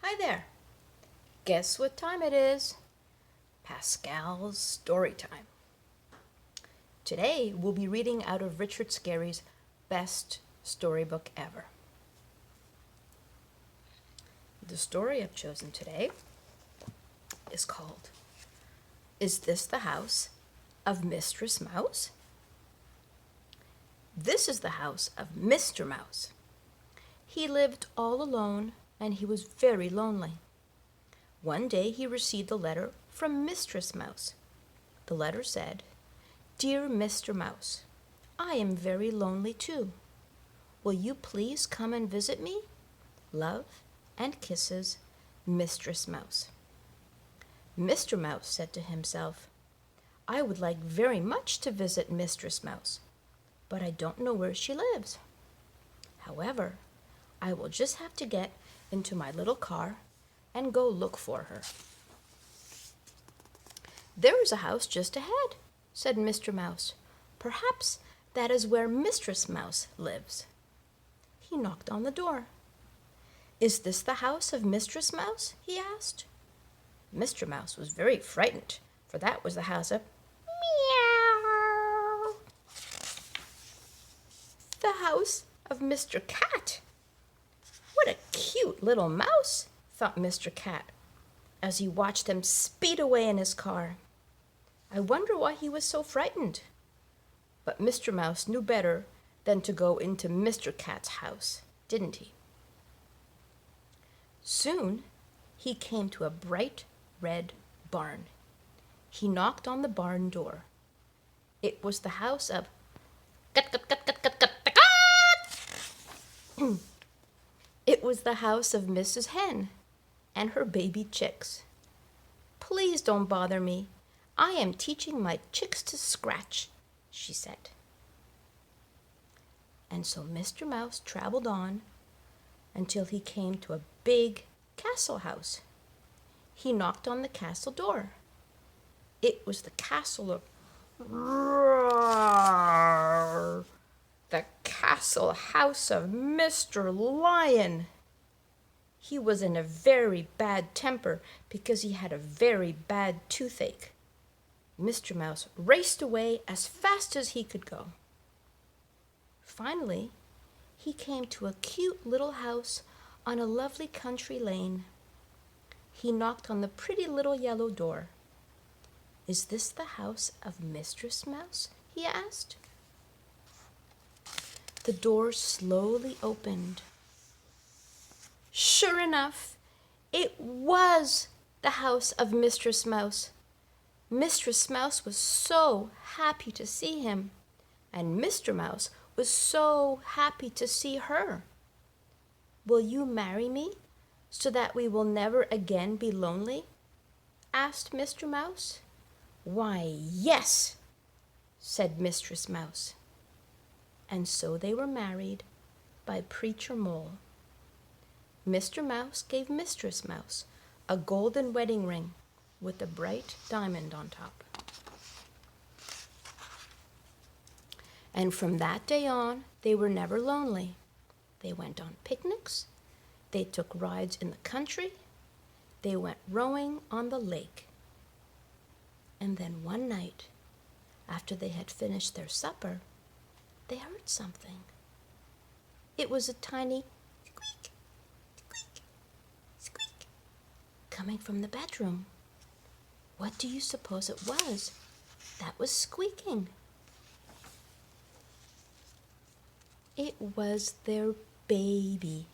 Hi there. Guess what time it is? Pascale's story time. Today we'll be reading out of Richard Scarry's best storybook ever. The story I've chosen today is called Is This the House of Mistress Mouse? This is the house of Mr. Mouse. He lived all alone and he was very lonely. One day he received a letter from Mistress Mouse. The letter said, "Dear Mr. Mouse, I am very lonely too. Will you please come and visit me? Love and kisses, Mistress Mouse." Mr. Mouse said to himself, "I would like very much to visit Mistress Mouse, but I don't know where she lives. However, I will just have to get into my little car and go look for her." "There is a house just ahead," said Mr. Mouse. "Perhaps that is where Mistress Mouse lives." He knocked on the door. "Is this the house of Mistress Mouse?" he asked. Mr. Mouse was very frightened, for that was the house of Meow. The house of Mr. Cat. What a cute little mouse, thought Mr. Cat, as he watched him speed away in his car. I wonder why he was so frightened. But Mr. Mouse knew better than to go into Mr. Cat's house, didn't he? Soon he came to a bright red barn. He knocked on the barn door. It was the house of Cut, cut, cut, cut, cut, cut, cut, cut. It was the house of Mrs. Hen and her baby chicks. "Please don't bother me. I am teaching my chicks to scratch," she said. And so Mr. Mouse traveled on until he came to a big castle house. He knocked on the castle door. It was the castle of the castle house of Mr. Lion. He was in a very bad temper because he had a very bad toothache. Mr. Mouse raced away as fast as he could go. Finally, he came to a cute little house on a lovely country lane. He knocked on the pretty little yellow door. "Is this the house of Mistress Mouse?" he asked. The door slowly opened. Sure enough, it was the house of Mistress Mouse. Mistress Mouse was so happy to see him, and Mr. Mouse was so happy to see her. "Will you marry me so that we will never again be lonely?" asked Mr. Mouse. "Why, yes," said Mistress Mouse. And so they were married by Preacher Mole. Mr. Mouse gave Mistress Mouse a golden wedding ring with a bright diamond on top. And from that day on, they were never lonely. They went on picnics. They took rides in the country. They went rowing on the lake. And then one night, after they had finished their supper, they heard something. It was a tiny squeak, squeak, squeak, coming from the bedroom. What do you suppose it was that was squeaking? It was their baby.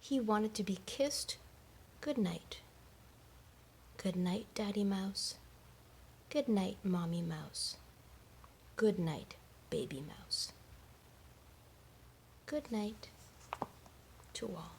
He wanted to be kissed good night. Good night, Daddy Mouse. Good night, Mommy Mouse. Good night, Baby Mouse. Good night to all.